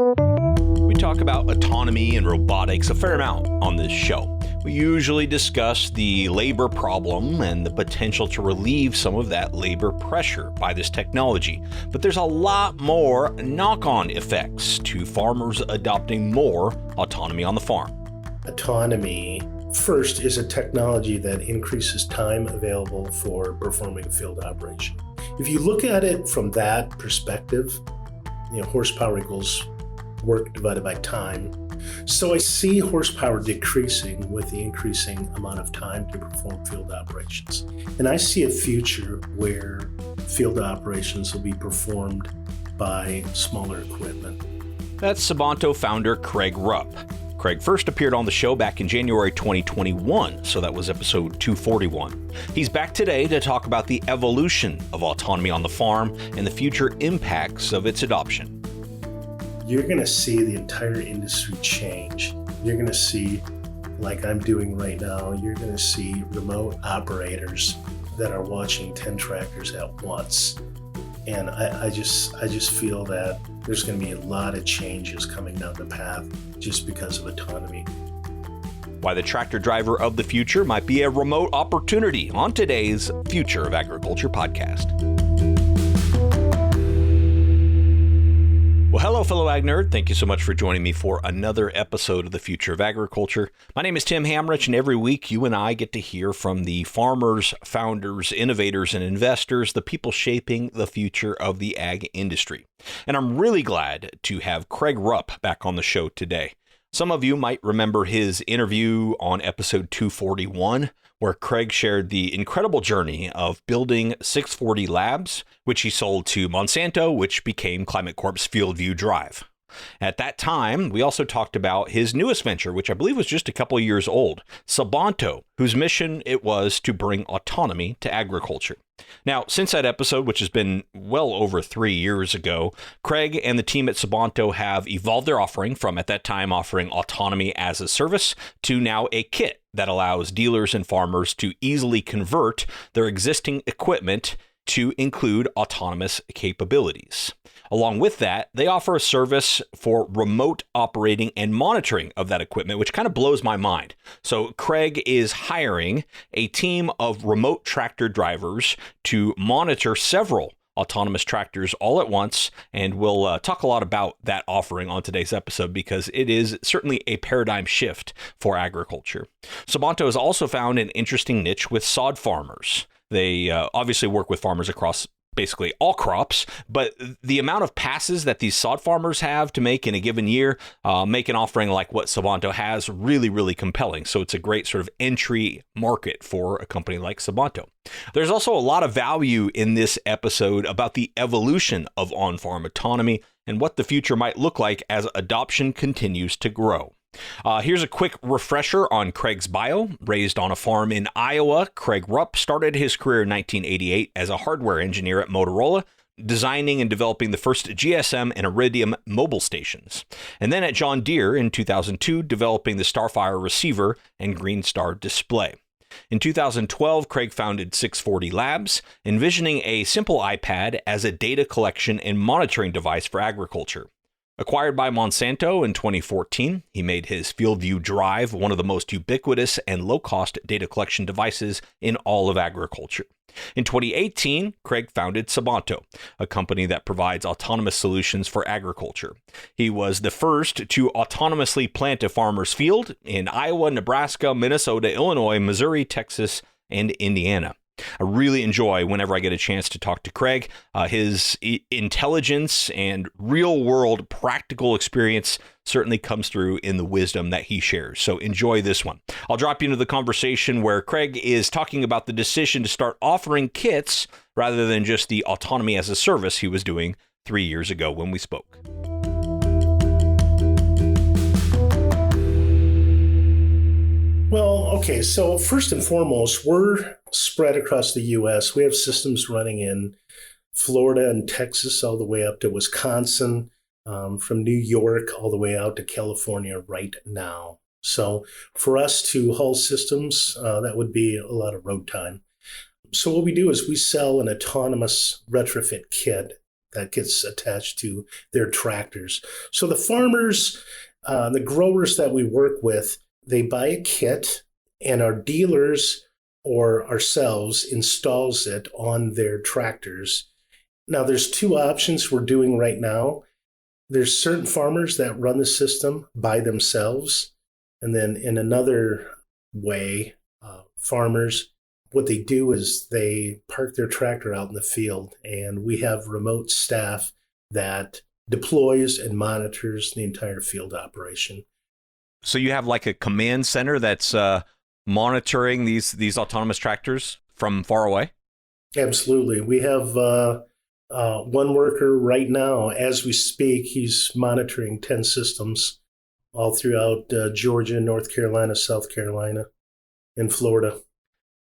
We talk about autonomy and robotics a fair amount on this show. We usually discuss the labor problem and the potential to relieve some of that labor pressure by this technology. But there's a lot more knock-on effects to farmers adopting more autonomy on the farm. Autonomy, first, is a technology that increases time available for performing field operation. If you look at it from that perspective, horsepower equals work divided by time. So I see horsepower decreasing with the increasing amount of time to perform field operations. And I see a future where field operations will be performed by smaller equipment. That's Sabanto founder Craig Rupp. Craig first appeared on the show back in January 2021, so that was episode 241. He's back today to talk about the evolution of autonomy on the farm and the future impacts of its adoption. You're going to see the entire industry change. You're going to see, like I'm doing right now, you're going to see remote operators that are watching 10 tractors at once. And I just feel that there's going to be a lot of changes coming down the path just because of autonomy. Why the tractor driver of the future might be a remote opportunity on today's Future of Agriculture podcast. Well, hello, fellow Ag Nerd. Thank you so much for joining me for another episode of the Future of Agriculture. My name is Tim Hamrich, and every week you and I get to hear from the farmers, founders, innovators, and investors, the people shaping the future of the ag industry. And I'm really glad to have Craig Rupp back on the show today. Some of you might remember his interview on episode 241, where Craig shared the incredible journey of building 640 Labs, which he sold to Monsanto, which became Climate Corp's FieldView Drive. At that time, we also talked about his newest venture, which I believe was just a couple of years old, Sabanto, whose mission it was to bring autonomy to agriculture. Now, since that episode, which has been well over 3 years ago, Craig and the team at Sabanto have evolved their offering from, at that time, offering autonomy as a service to now a kit that allows dealers and farmers to easily convert their existing equipment to include autonomous capabilities. Along with that, they offer a service for remote operating and monitoring of that equipment, which kind of blows my mind. So Craig is hiring a team of remote tractor drivers to monitor several autonomous tractors all at once, and we'll talk a lot about that offering on today's episode because it is certainly a paradigm shift for agriculture. Sabanto has also found an interesting niche with sod farmers. They obviously work with farmers across basically all crops, but the amount of passes that these sod farmers have to make in a given year make an offering like what Sabanto has really, really compelling. So it's a great sort of entry market for a company like Sabanto. There's also a lot of value in this episode about the evolution of on-farm autonomy and what the future might look like as adoption continues to grow. Here's a quick refresher on Craig's bio. Raised on a farm in Iowa, Craig Rupp started his career in 1988 as a hardware engineer at Motorola, designing and developing the first GSM and Iridium mobile stations. And then at John Deere in 2002, developing the Starfire receiver and Greenstar display. In 2012, Craig founded 640 Labs, envisioning a simple iPad as a data collection and monitoring device for agriculture. Acquired by Monsanto in 2014, he made his FieldView Drive one of the most ubiquitous and low-cost data collection devices in all of agriculture. In 2018, Craig founded Sabanto, a company that provides autonomous solutions for agriculture. He was the first to autonomously plant a farmer's field in Iowa, Nebraska, Minnesota, Illinois, Missouri, Texas, and Indiana. I really enjoy whenever I get a chance to talk to Craig. His intelligence and real-world practical experience certainly comes through in the wisdom that he shares. So enjoy this one. I'll drop you into the conversation where Craig is talking about the decision to start offering kits rather than just the autonomy as a service he was doing 3 years ago when we spoke. Well, okay, so first and foremost, we're spread across the U.S. We have systems running in Florida and Texas all the way up to Wisconsin, from New York all the way out to California right now. So for us to haul systems, that would be a lot of road time. So what we do is we sell an autonomous retrofit kit that gets attached to their tractors. So the farmers, the growers that we work with, they buy a kit, and our dealers or ourselves installs it on their tractors. Now, there's two options we're doing right now. There's certain farmers that run the system by themselves. And then in another way, farmers, what they do is they park their tractor out in the field, and we have remote staff that deploys and monitors the entire field operation. So you have like a command center that's monitoring these autonomous tractors from far away? Absolutely. We have one worker right now, as we speak. He's monitoring 10 systems all throughout Georgia, North Carolina, South Carolina, and Florida.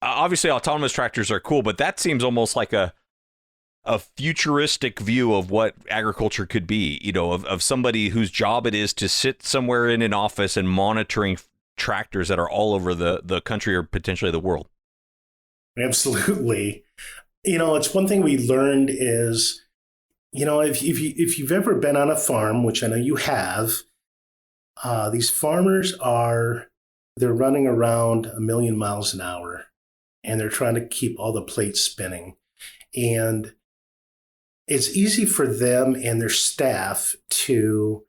Obviously, autonomous tractors are cool, but that seems almost like a futuristic view of what agriculture could be, of somebody whose job it is to sit somewhere in an office and monitoring tractors that are all over the country or potentially the world. Absolutely. It's one thing we learned is, if you've ever been on a farm, which I know you have, these farmers they're running around 1,000,000 miles an hour, and they're trying to keep all the plates spinning. And it's easy for them and their staff to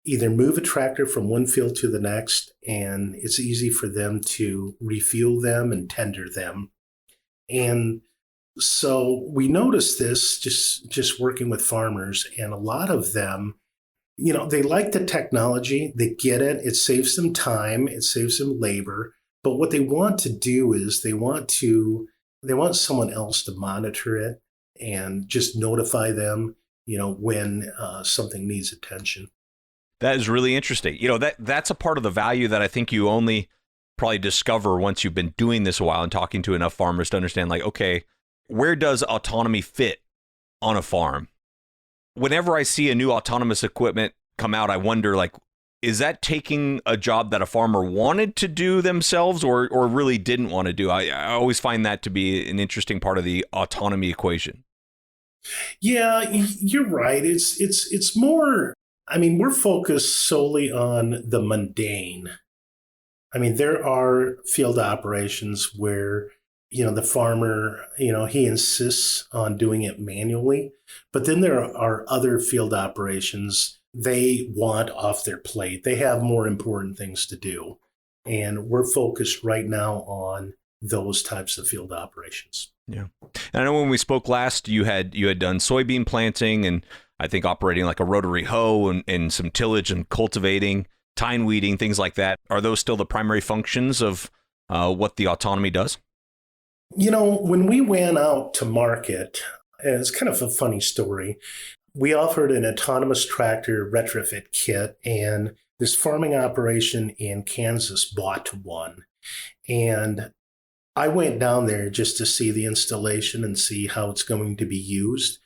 either move a tractor from one field to the next, and it's easy for them to refuel them and tender them. And so we noticed this just working with farmers, and a lot of them, they like the technology, they get it, it saves them time, it saves them labor. But what they want to do is they want someone else to monitor it and just notify them, when something needs attention. That is really interesting. That's a part of the value that I think you only probably discover once you've been doing this a while and talking to enough farmers to understand, like, okay, where does autonomy fit on a farm? Whenever I see a new autonomous equipment come out, I wonder, like, is that taking a job that a farmer wanted to do themselves or really didn't want to do? I always find that to be an interesting part of the autonomy equation. Yeah, you're right. It's more, we're focused solely on the mundane. There are field operations where, the farmer, he insists on doing it manually. But then there are other field operations they want off their plate. They have more important things to do. And we're focused right now on those types of field operations. Yeah. And I know when we spoke last, you had done soybean planting and I think operating like a rotary hoe and some tillage and cultivating, tine weeding, things like that. Are those still the primary functions of what the autonomy does? When we went out to market, and it's kind of a funny story, we offered an autonomous tractor retrofit kit, and this farming operation in Kansas bought one. And I went down there just to see the installation and see how it's going to be used.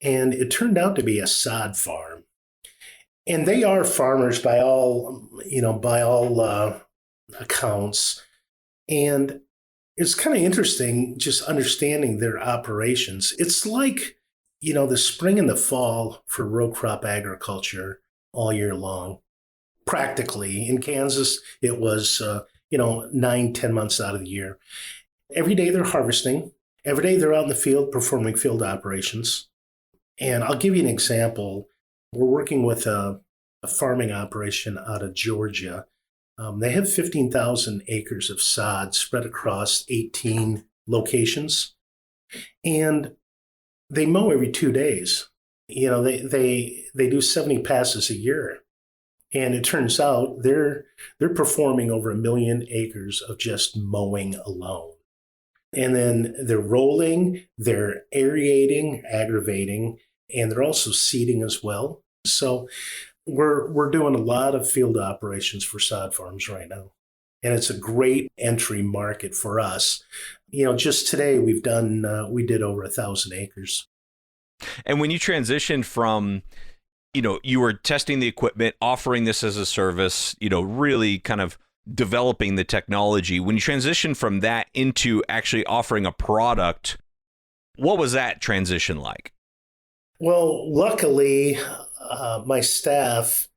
And it turned out to be a sod farm. And they are farmers by all accounts. And it's kind of interesting just understanding their operations. It's like, the spring and the fall for row crop agriculture all year long. Practically in Kansas, it was, 9-10 months out of the year. Every day they're harvesting. Every day they're out in the field performing field operations. And I'll give you an example. We're working with a farming operation out of Georgia. They have 15,000 acres of sod spread across 18 locations. And they mow every 2 days. They do 70 passes a year. And it turns out they're performing over 1 million acres of just mowing alone. And then they're rolling, they're aerating, aggravating, and they're also seeding as well. So we're doing a lot of field operations for sod farms right now. And it's a great entry market for us. Just today we did over 1,000 acres. And when you transitioned from, you were testing the equipment, offering this as a service, really kind of developing the technology. When you transitioned from that into actually offering a product, what was that transition like? Well, luckily, my staff,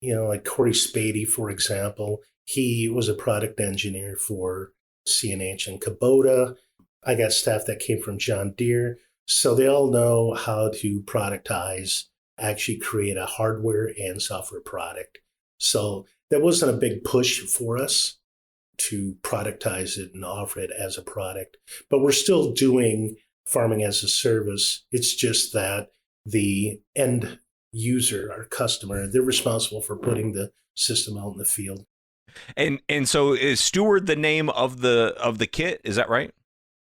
like Corey Spady, for example, he was a product engineer for CNH and Kubota. I got staff that came from John Deere. So they all know how to productize, actually create a hardware and software product. So that wasn't a big push for us to productize it and offer it as a product. But we're still doing farming as a service. It's just that the end user, our customer, they're responsible for putting the system out in the field. And so is Steward the name of the kit? Is that right?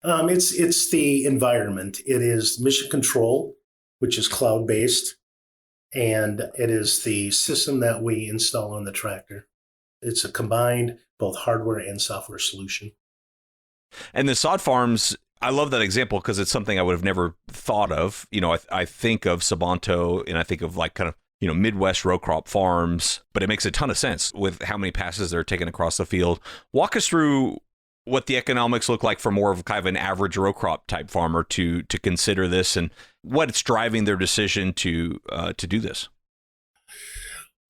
It's the environment. It is mission control, which is cloud-based, and it is the system that we install on the tractor. It's a combined both hardware and software solution. And the sod farms, I love that example because it's something I would have never thought of. I think of Sabanto and I think of like kind of, Midwest row crop farms, but it makes a ton of sense with how many passes they're taking across the field. Walk us through what the economics look like for more of kind of an average row crop type farmer to consider this and what it's driving their decision to do this.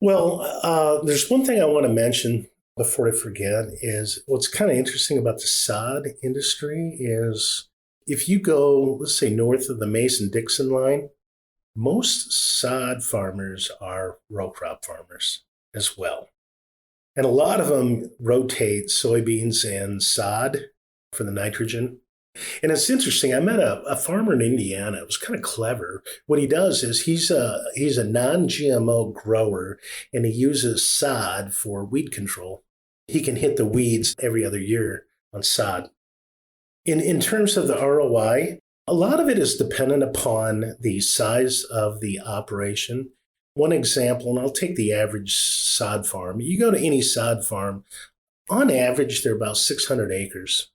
Well, there's one thing I want to mention before I forget is what's kind of interesting about the sod industry is if you go, let's say, north of the Mason-Dixon line, most sod farmers are row crop farmers as well. And a lot of them rotate soybeans and sod for the nitrogen. And it's interesting. I met a farmer in Indiana. It was kind of clever. What he does is he's a non-GMO grower, and he uses sod for weed control. He can hit the weeds every other year on sod. In terms of the ROI, a lot of it is dependent upon the size of the operation. One example, and I'll take the average sod farm. You go to any sod farm, on average, they're about 600 acres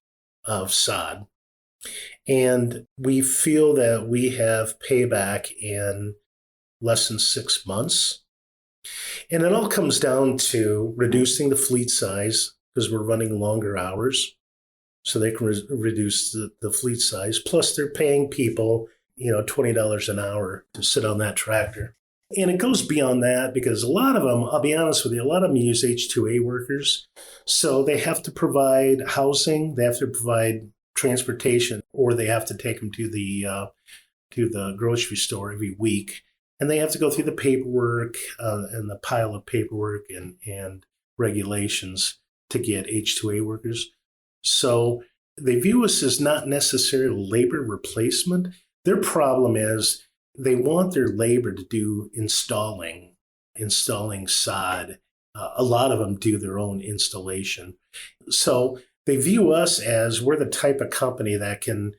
of sod. And we feel that we have payback in less than 6 months. And it all comes down to reducing the fleet size because we're running longer hours. So they can reduce the fleet size. Plus, they're paying people, $20 an hour to sit on that tractor. And it goes beyond that because a lot of them, I'll be honest with you, a lot of them use H-2A workers. So they have to provide housing, they have to provide transportation, or they have to take them to the grocery store every week. And they have to go through the paperwork and the pile of paperwork and regulations to get H-2A workers. So they view us as not necessarily labor replacement. Their problem is they want their labor to do installing sod. A lot of them do their own installation. So they view us as we're the type of company that can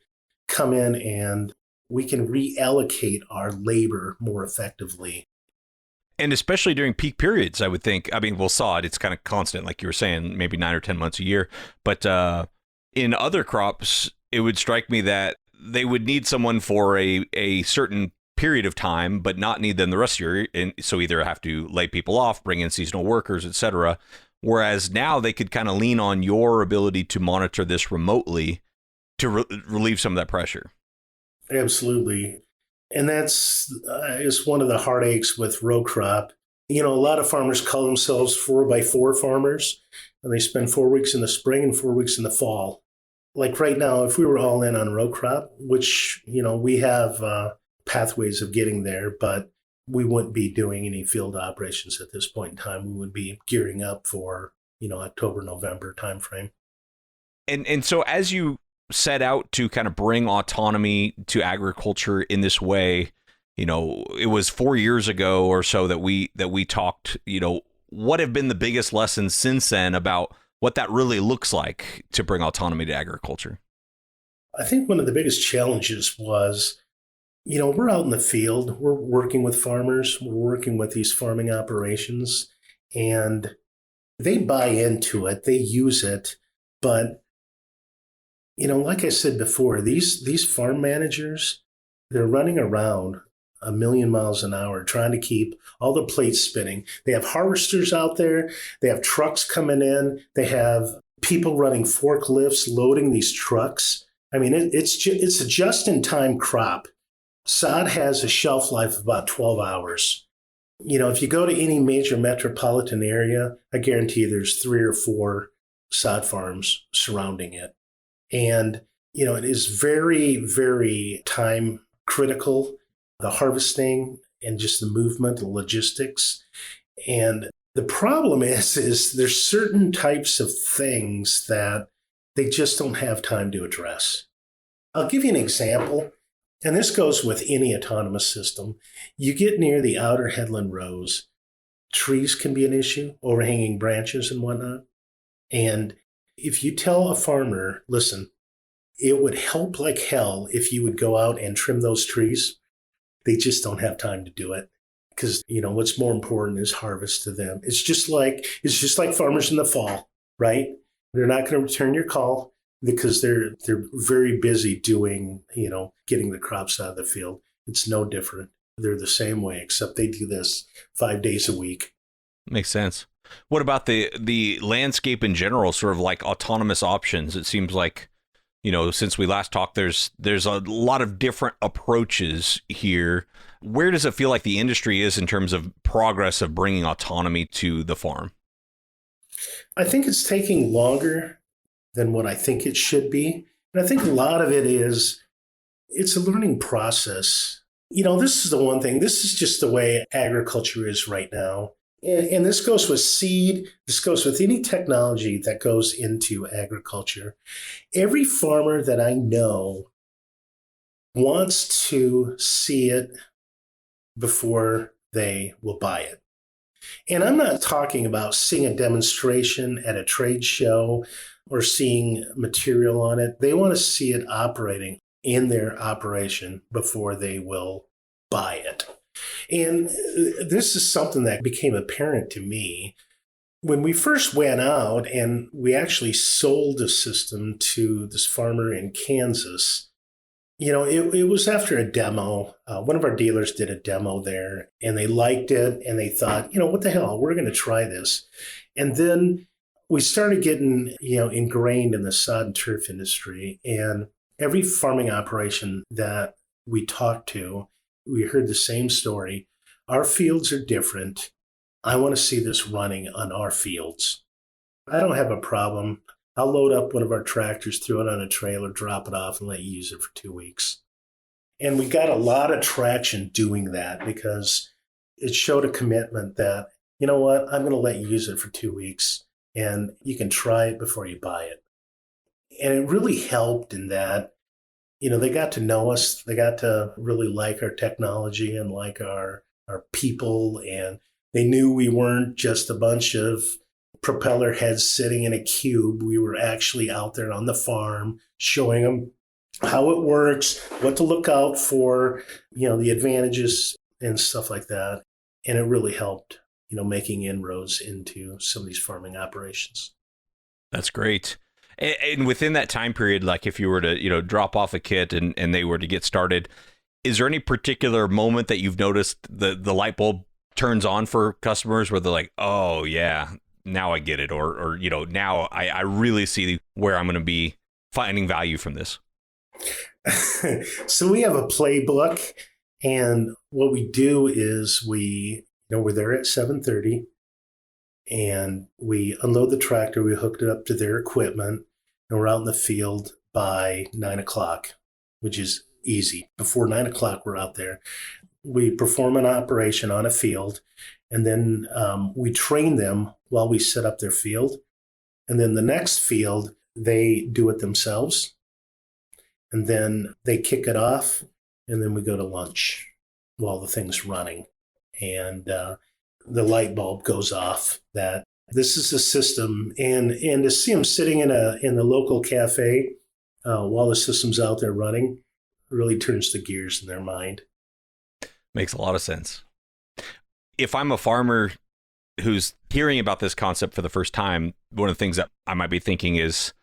come in and we can reallocate our labor more effectively. And especially during peak periods, I would think. I mean, sod, it's kind of constant, like you were saying, maybe 9 or 10 months a year. But in other crops, it would strike me that they would need someone for a certain period of time, but not need them the rest of the year. And so either have to lay people off, bring in seasonal workers, et cetera. Whereas now they could kind of lean on your ability to monitor this remotely to relieve some of that pressure. Absolutely. And that's is one of the heartaches with row crop. A lot of farmers call themselves 4x4 farmers, and they spend 4 weeks in the spring and 4 weeks in the fall. Like right now, if we were all in on row crop, which, we have pathways of getting there, but we wouldn't be doing any field operations at this point in time. We would be gearing up for, October, November timeframe. And so as you set out to kind of bring autonomy to agriculture in this way, it was 4 years ago or so that we talked, what have been the biggest lessons since then about what that really looks like to bring autonomy to agriculture? I think one of the biggest challenges was, we're out in the field, we're working with farmers, we're working with these farming operations, and they buy into it, they use it, but like I said before, these farm managers, they're running around 1,000,000 miles an hour trying to keep all the plates spinning. They have harvesters out there. They have trucks coming in. They have people running forklifts loading these trucks. I mean, it's a just-in-time crop. Sod has a shelf life of about 12 hours. If you go to any major metropolitan area, I guarantee you there's 3 or 4 sod farms surrounding it. And, it is very, very time critical, the harvesting and just the movement, the logistics. And the problem is there's certain types of things that they just don't have time to address. I'll give you an example, and this goes with any autonomous system. You get near the outer headland rows, trees can be an issue, overhanging branches and whatnot. And if you tell a farmer, listen, it would help like hell if you would go out and trim those trees, they just don't have time to do it. Because, what's more important is harvest to them. It's just like farmers in the fall, right? They're not going to return your call because they're very busy doing, getting the crops out of the field. It's no different. They're the same way, except they do this 5 days a week. Makes sense. What about the landscape in general, sort of like autonomous options? It seems like, since we last talked, there's a lot of different approaches here. Where does it feel like the industry is in terms of progress of bringing autonomy to the farm? I think it's taking longer than what I think it should be. And I think a lot of it is it's a learning process. This is the one thing. This is just the way agriculture is right now. And this goes with seed. This goes with any technology that goes into agriculture. Every farmer that I know wants to see it before they will buy it. And I'm not talking about seeing a demonstration at a trade show or seeing material on it. They want to see it operating in their operation before they will buy it. And this is something that became apparent to me when we first went out and we actually sold a system to this farmer in Kansas. It was after a demo. One of our dealers did a demo there and they liked it and they thought, what the hell, we're going to try this. And then we started getting, ingrained in the sod and turf industry, and every farming operation that we talked to, we heard the same story. Our fields are different. I want to see this running on our fields. I don't have a problem. I'll load up one of our tractors, throw it on a trailer, drop it off, and let you use it for 2 weeks. And we got a lot of traction doing that because it showed a commitment that, you know what, I'm going to let you use it for 2 weeks and you can try it before you buy it. And it really helped in that, they got to know us. They got to really like our technology and like our people. And they knew we weren't just a bunch of propeller heads sitting in a cube. We were actually out there on the farm showing them how it works, what to look out for, the advantages and stuff like that. And it really helped, making inroads into some of these farming operations. That's great. And within that time period, like if you were to, drop off a kit and they were to get started, is there any particular moment that you've noticed the light bulb turns on for customers where they're like, oh yeah, now I get it, or now I really see where I'm going to be finding value from this? So we have a playbook, and what we do is we're there at 7:30, and we unload the tractor. We hooked it up to their equipment, and we're out in the field by 9:00, which is easy. Before 9:00, we're out there. We perform an operation on a field, and then we train them while we set up their field. And then the next field, they do it themselves. And then they kick it off, and then we go to lunch while the thing's running. And the light bulb goes off that this is a system. And to see them sitting in the local cafe while the system's out there running really turns the gears in their mind. Makes a lot of sense. If I'm a farmer who's hearing about this concept for the first time, one of the things that I might be thinking is,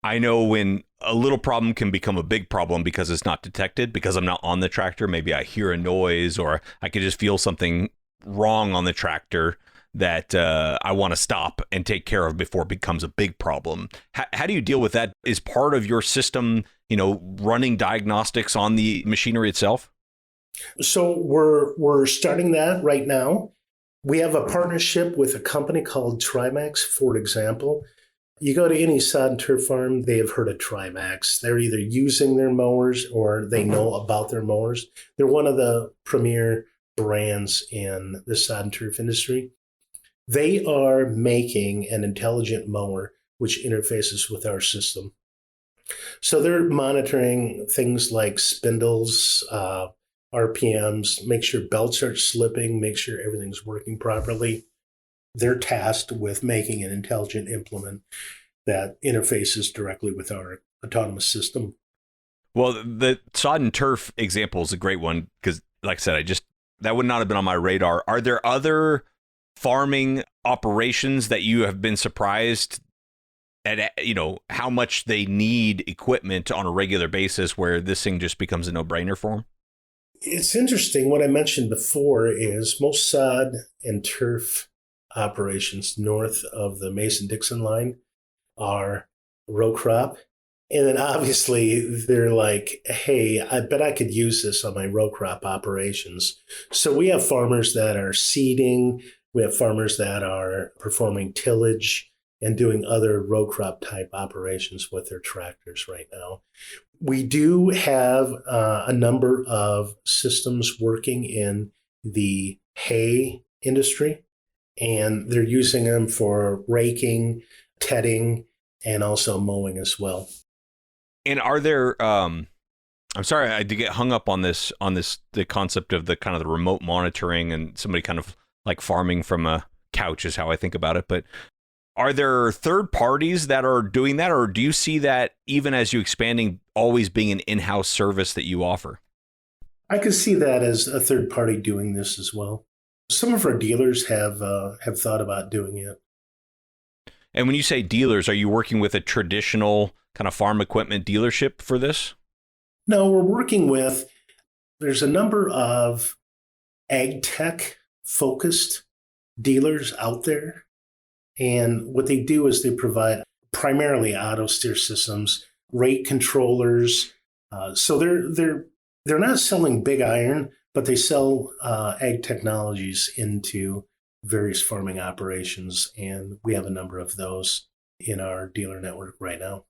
I know when a little problem can become a big problem because it's not detected, because I'm not on the tractor. Maybe I hear a noise, or I could just feel something wrong on the tractor that I want to stop and take care of before it becomes a big problem. How do you deal with that? Is part of your system, running diagnostics on the machinery itself? So we're starting that right now. We have a partnership with a company called Trimax, for example. You go to any sod and turf farm, they have heard of Trimax. They're either using their mowers or they know about their mowers. They're one of the premier brands in the sod and turf industry. They are making an intelligent mower which interfaces with our system. So they're monitoring things like spindles, RPMs, make sure belts aren't slipping, make sure everything's working properly. They're tasked with making an intelligent implement that interfaces directly with our autonomous system. Well, the sod and turf example is a great one because, like I said, that would not have been on my radar. Are there other farming operations that you have been surprised at, how much they need equipment on a regular basis where this thing just becomes a no-brainer for them? It's interesting. What I mentioned before is most sod and turf operations north of the Mason-Dixon line are row crop. And then obviously they're like, hey, I bet I could use this on my row crop operations. So we have farmers that are seeding, we have farmers that are performing tillage and doing other row crop type operations with their tractors right now. We do have a number of systems working in the hay industry, and they're using them for raking, tedding, and also mowing as well. And are there, I'm sorry, I did get hung up on the concept of the kind of the remote monitoring and somebody kind of like farming from a couch is how I think about it. But are there third parties that are doing that, or do you see that even as you expanding, always being an in-house service that you offer? I could see that as a third party doing this as well. Some of our dealers have thought about doing it. And when you say dealers, are you working with a traditional kind of farm equipment dealership for this? No, we're working with, there's a number of ag tech focused dealers out there. And what they do is they provide primarily auto steer systems, rate controllers. So they're not selling big iron, but they sell ag technologies into various farming operations. And we have a number of those in our dealer network right now.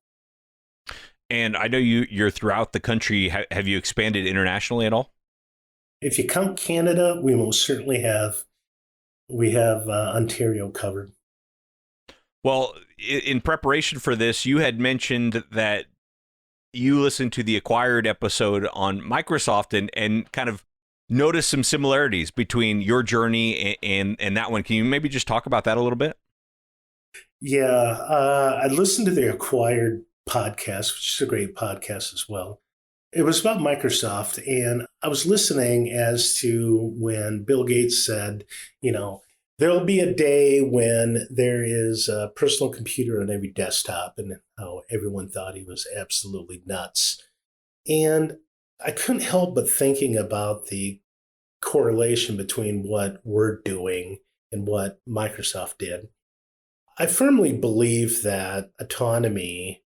And I know you're throughout the country. Have you expanded internationally at all? If you count Canada, we most certainly have. We have Ontario covered. Well, in preparation for this, you had mentioned that you listened to the Acquired episode on Microsoft and kind of noticed some similarities between your journey and that one. Can you maybe just talk about that a little bit? Yeah, I listened to the Acquired podcast, which is a great podcast as well. It was about Microsoft, and I was listening as to when Bill Gates said, there'll be a day when there is a personal computer on every desktop, and how everyone thought he was absolutely nuts. And I couldn't help but thinking about the correlation between what we're doing and what Microsoft did. I firmly believe that autonomy,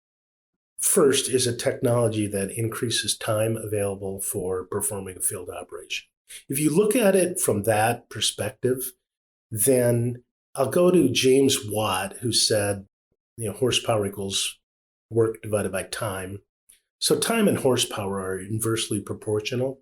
first, is a technology that increases time available for performing a field operation. If you look at it from that perspective, then I'll go to James Watt, who said, horsepower equals work divided by time. So time and horsepower are inversely proportional.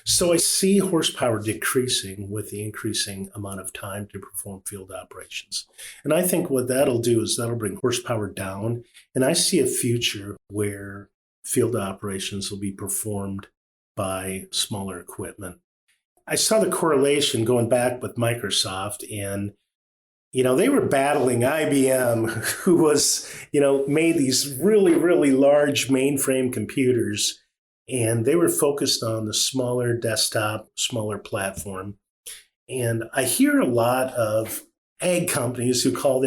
So I see horsepower decreasing with the increasing amount of time to perform field operations. And I think what that'll do is that'll bring horsepower down. And I see a future where field operations will be performed by smaller equipment. I saw the correlation going back with Microsoft, and they were battling IBM, who was, made these really, really large mainframe computers, and they were focused on the smaller desktop, smaller platform. And I hear a lot of ag companies who call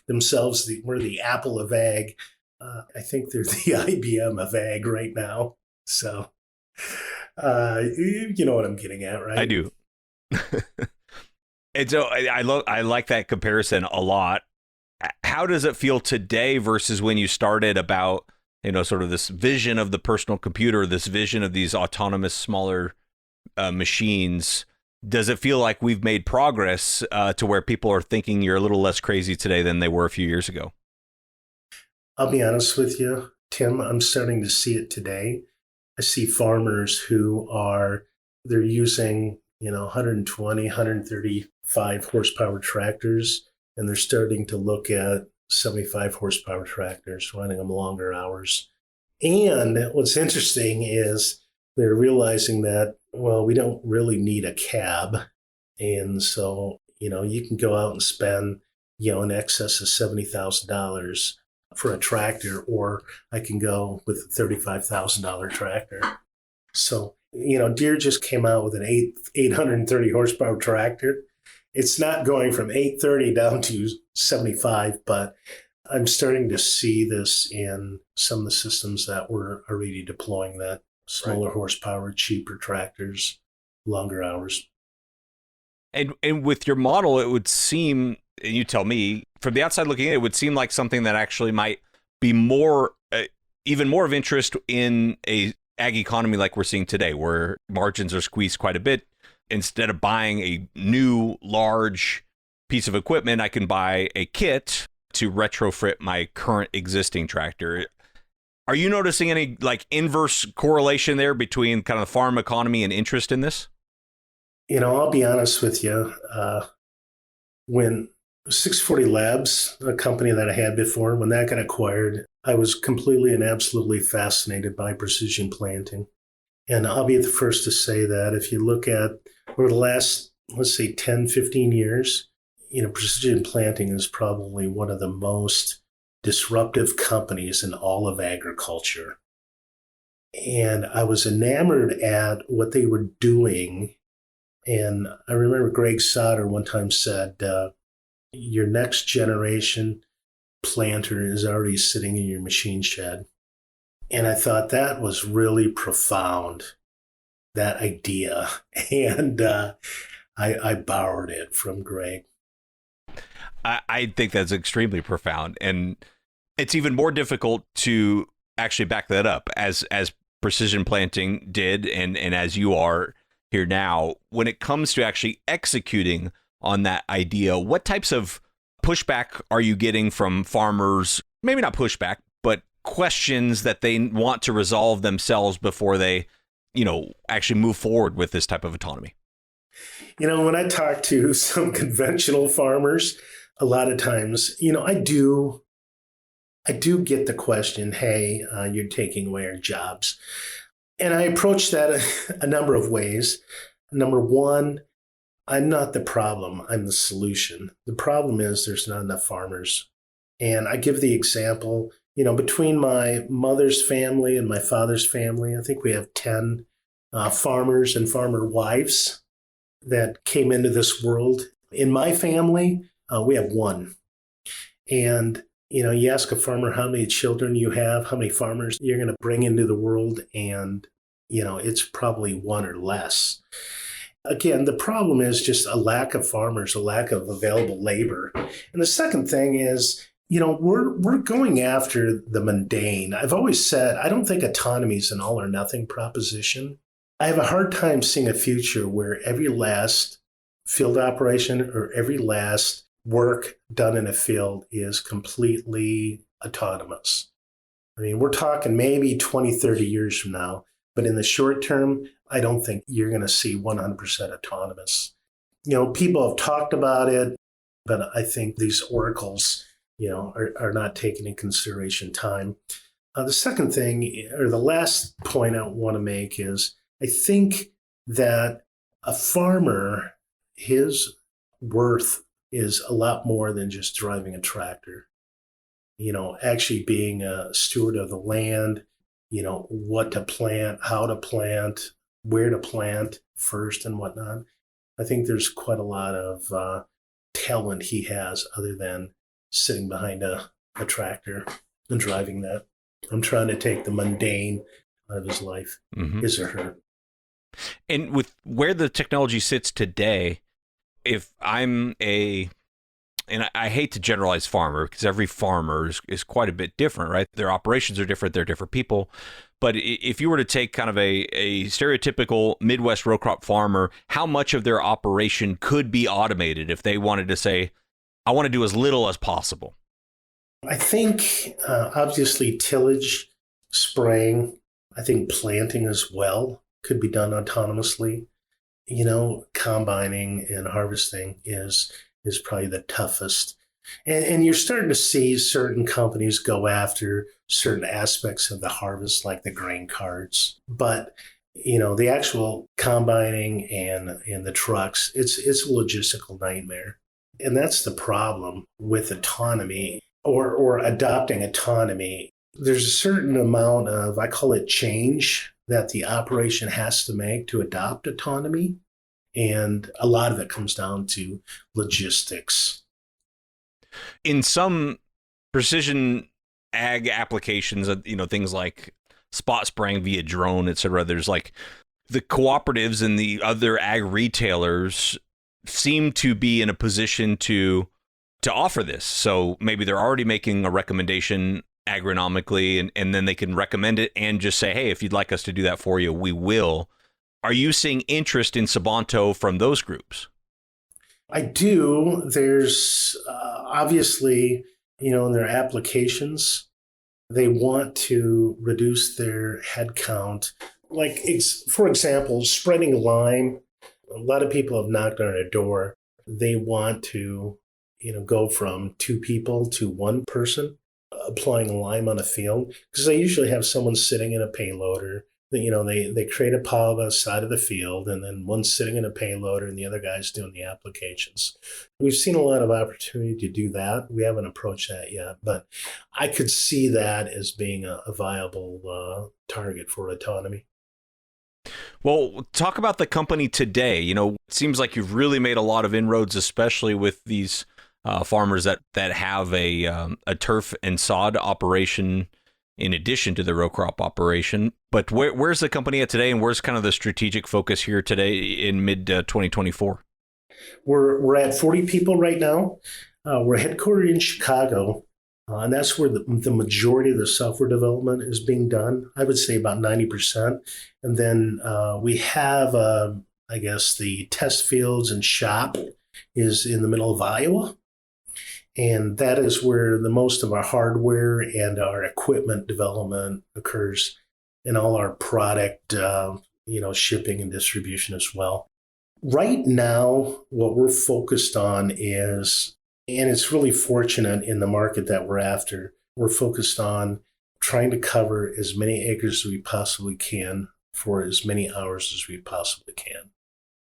themselves we're the Apple of ag. I think they're the IBM of ag right now. So, you know what I'm getting at, right? I do. And so I like that comparison a lot. How does it feel today versus when you started about, sort of this vision of the personal computer, this vision of these autonomous smaller machines, does it feel like we've made progress to where people are thinking you're a little less crazy today than they were a few years ago? I'll be honest with you, Tim, I'm starting to see it today. I see farmers they're using, 120, 135 horsepower tractors, and they're starting to look at 75 horsepower tractors, running them longer hours. And what's interesting is they're realizing that, well, we don't really need a cab. And so, you can go out and spend, in excess of $70,000 for a tractor, or I can go with a $35,000 tractor. So, Deere just came out with an 830 horsepower tractor. It's not going from 830 down to 75, but I'm starting to see this in some of the systems that we're already deploying, that smaller horsepower, cheaper tractors, longer hours. And with your model, it would seem, and you tell me, from the outside looking in, it would seem like something that actually might be even more of interest in a ag economy like we're seeing today, where margins are squeezed quite a bit. Instead of buying a new large piece of equipment, I can buy a kit to retrofit my current existing tractor. Are you noticing any inverse correlation there between kind of the farm economy and interest in this? I'll be honest with you. When 640 Labs, a company that I had before, when that got acquired, I was completely and absolutely fascinated by precision planting. And I'll be the first to say that if you look at over the last, let's say, 10, 15 years, precision planting is probably one of the most disruptive companies in all of agriculture. And I was enamored at what they were doing. And I remember Greg Sauter one time said, your next generation planter is already sitting in your machine shed. And I thought that was really profound, that idea. And I borrowed it from Greg. I think that's extremely profound. And it's even more difficult to actually back that up as precision planting did and as you are here now. When it comes to actually executing on that idea, what types of pushback are you getting from farmers? Maybe not pushback, but questions that they want to resolve themselves before they, actually move forward with this type of autonomy? When I talk to some conventional farmers, a lot of times, I do get the question, hey, you're taking away our jobs. And I approach that a number of ways. Number one, I'm not the problem, I'm the solution. The problem is there's not enough farmers. And I give the example, between my mother's family and my father's family, I think we have 10 farmers and farmer wives that came into this world. In my family, we have one. And, you ask a farmer how many children you have, how many farmers you're going to bring into the world, and, it's probably one or less. Again, the problem is just a lack of farmers, a lack of available labor. And the second thing is, we're going after the mundane. I've always said, I don't think autonomy is an all or nothing proposition. I have a hard time seeing a future where every last field operation or every last work done in a field is completely autonomous. I mean, we're talking maybe 20, 30 years from now, but in the short term, I don't think you're going to see 100% autonomous. People have talked about it, but I think these oracles, are not taking into consideration time. The second thing, or the last point I want to make is, I think that a farmer, his worth is a lot more than just driving a tractor. Actually being a steward of the land, what to plant, how to plant, where to plant first and whatnot. I think there's quite a lot of talent he has other than sitting behind a tractor and driving that. I'm trying to take the mundane out of his life, his or her. And with where the technology sits today, if I'm a and I hate to generalize farmer because every farmer is quite a bit different, right? Their operations are different. They're different people. But if you were to take kind of a stereotypical Midwest row crop farmer, how much of their operation could be automated if they wanted to say, I want to do as little as possible? I think obviously tillage, spraying, I think planting as well could be done autonomously. Combining and harvesting is probably the toughest. And you're starting to see certain companies go after certain aspects of the harvest, like the grain carts. But the actual combining and the trucks, it's a logistical nightmare. And that's the problem with autonomy or adopting autonomy. There's a certain amount of, I call it change, that the operation has to make to adopt autonomy. And a lot of it comes down to logistics. In some precision ag applications, things like spot spraying via drone, et cetera, there's like the cooperatives and the other ag retailers seem to be in a position to offer this. So maybe they're already making a recommendation agronomically, and then they can recommend it and just say, hey, if you'd like us to do that for you, we will. Are you seeing interest in Sabanto from those groups? I do. There's obviously, in their applications, they want to reduce their head count. Like, for example, spreading lime. A lot of people have knocked on a door. They want to, go from 2 people to 1 person applying lime on a field, because they usually have someone sitting in a payloader. They create a pile on the side of the field, and then one's sitting in a payloader and the other guy's doing the applications. We've seen a lot of opportunity to do that. We haven't approached that yet, but I could see that as being a viable target for autonomy. Well, talk about the company today. It seems like you've really made a lot of inroads, especially with these farmers that have a turf and sod operation in addition to the row crop operation. But where's the company at today, and where's kind of the strategic focus here today in mid 2024? We're at 40 people right now. We're headquartered in Chicago, and that's where the majority of the software development is being done. I would say about 90%. And then we have, the test fields and shop is in the middle of Iowa. And that is where the most of our hardware and our equipment development occurs, and all our product, shipping and distribution as well. Right now, what we're focused on is, and it's really fortunate in the market that we're after, we're focused on trying to cover as many acres as we possibly can for as many hours as we possibly can.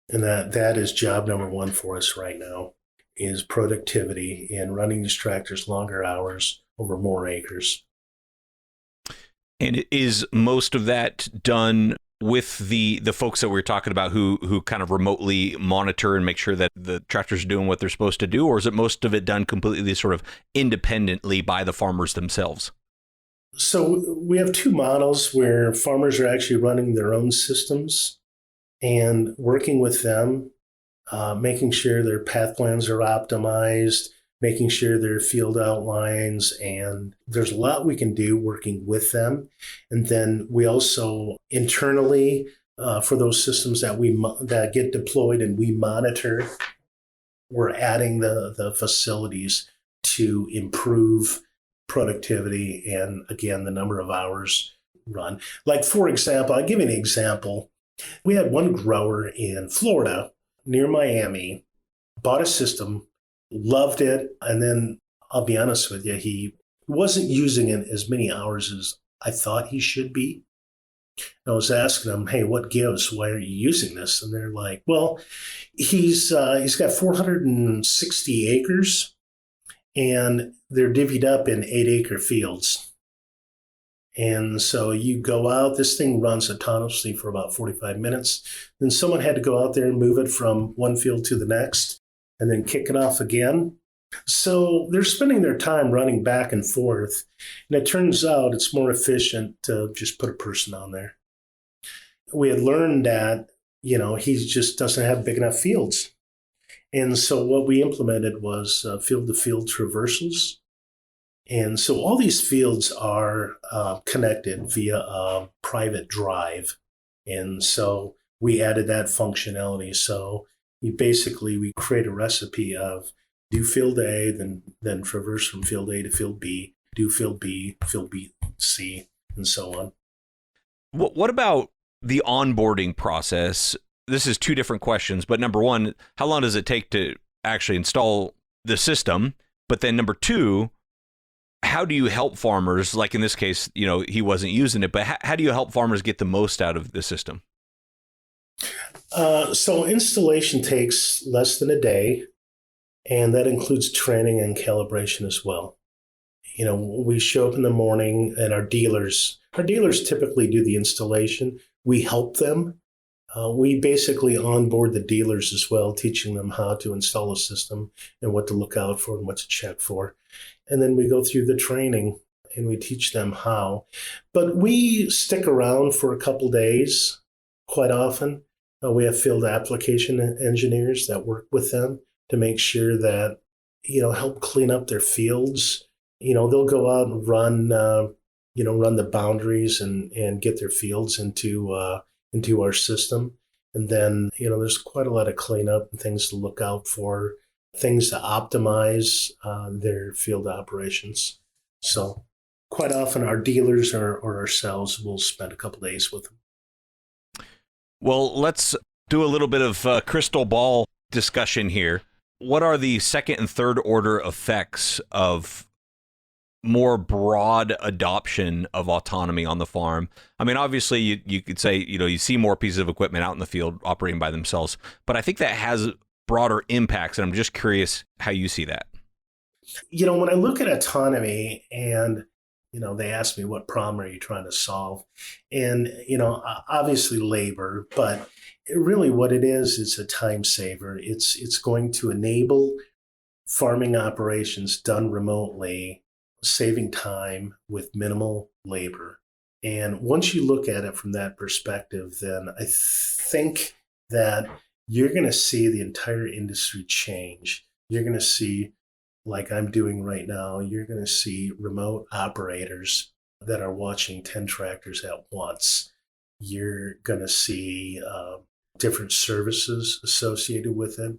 And that is job number 1 for us right now, is productivity and running these tractors longer hours over more acres. And is most of that done with the folks that we're talking about who kind of remotely monitor and make sure that the tractors are doing what they're supposed to do, or is it most of it done completely sort of independently by the farmers themselves? So we have 2 models where farmers are actually running their own systems and working with them, making sure their path plans are optimized, making sure their field outlines, and there's a lot we can do working with them. And then we also internally, for those systems that get deployed and we monitor, we're adding the facilities to improve productivity and, again, the number of hours run. Like, for example, I'll give you an example. We had one grower in Florida near Miami, bought a system, loved it, and then I'll be honest with you, he wasn't using it as many hours as I thought he should be. I was asking them, hey, what gives? Why are you using this? And they're like, well, he's got 460 acres, and they're divvied up in 8-acre fields. And so you go out, this thing runs autonomously for about 45 minutes. Then someone had to go out there and move it from one field to the next and then kick it off again. So they're spending their time running back and forth. And it turns out it's more efficient to just put a person on there. We had learned that, he just doesn't have big enough fields. And so what we implemented was field-to-field traversals. And so all these fields are connected via a private drive. And so we added that functionality. So we create a recipe of do field A, then traverse from field A to field B, do field B, C, and so on. What about the onboarding process? This is two different questions, but number one, how long does it take to actually install the system? But then number two, how do you help farmers? Like in this case, he wasn't using it, but how do you help farmers get the most out of the system? So installation takes less than a day, and that includes training and calibration as well. We show up in the morning, and our dealers typically do the installation. We help them. We basically onboard the dealers as well, teaching them how to install a system and what to look out for and what to check for. And then we go through the training and we teach them how. But we stick around for a couple days quite often. We have field application engineers that work with them to make sure that, help clean up their fields. They'll go out and run the boundaries and get their fields into our system. And then, there's quite a lot of cleanup and things to look out for, things to optimize their field operations. So quite often our dealers or ourselves will spend a couple days with them. Well, let's do a little bit of crystal ball discussion here. What are the second and third order effects of more broad adoption of autonomy on the farm? I mean, obviously, you could say, you see more pieces of equipment out in the field operating by themselves, but I think that has broader impacts, and I'm just curious how you see that. When I look at autonomy and, they ask me, what problem are you trying to solve? And, obviously labor, but really what it is, it's a time saver. It's going to enable farming operations done remotely, saving time with minimal labor. And once you look at it from that perspective, then I think that you're going to see the entire industry change. You're going to see, like I'm doing right now, you're going to see remote operators that are watching 10 tractors at once. You're going to see different services associated with it.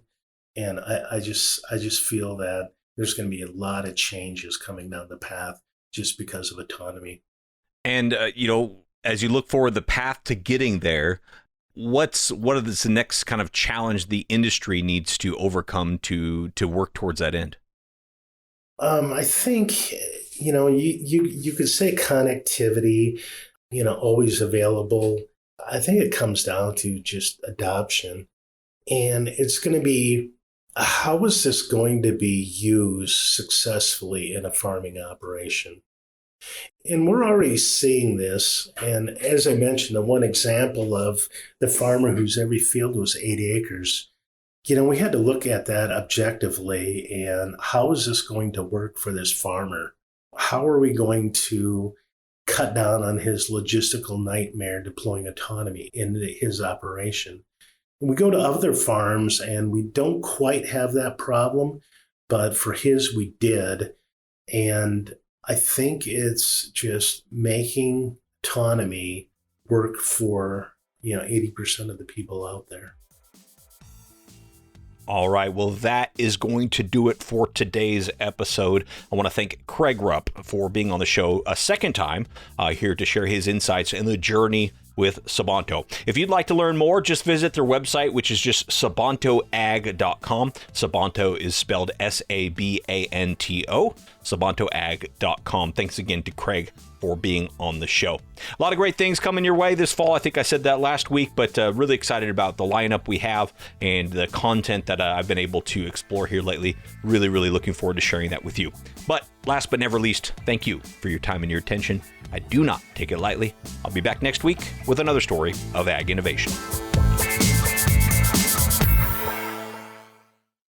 And I just feel that there's going to be a lot of changes coming down the path just because of autonomy. And, as you look forward the path to getting there, what is the next kind of challenge the industry needs to overcome to work towards that end? I think, you could say connectivity, always available. I think it comes down to just adoption. And it's going to be, how is this going to be used successfully in a farming operation? And we're already seeing this. And as I mentioned, the one example of the farmer whose every field was 8 acres, we had to look at that objectively. And how is this going to work for this farmer? How are we going to cut down on his logistical nightmare deploying autonomy into his operation? We go to other farms and we don't quite have that problem, but for his, we did. And I think it's just making autonomy work for, 80% of the people out there. All right. Well, that is going to do it for today's episode. I want to thank Craig Rupp for being on the show a second time here to share his insights and the journey with Sabanto. If you'd like to learn more, just visit their website, which is just sabantoag.com. Sabanto is spelled Sabanto, sabantoag.com. Thanks again to Craig for being on the show. A lot of great things coming your way this fall. I think I said that last week, but really excited about the lineup we have and the content that I've been able to explore here lately. Really, really looking forward to sharing that with you. But last but never least, thank you for your time and your attention. I do not take it lightly. I'll be back next week with another story of ag innovation.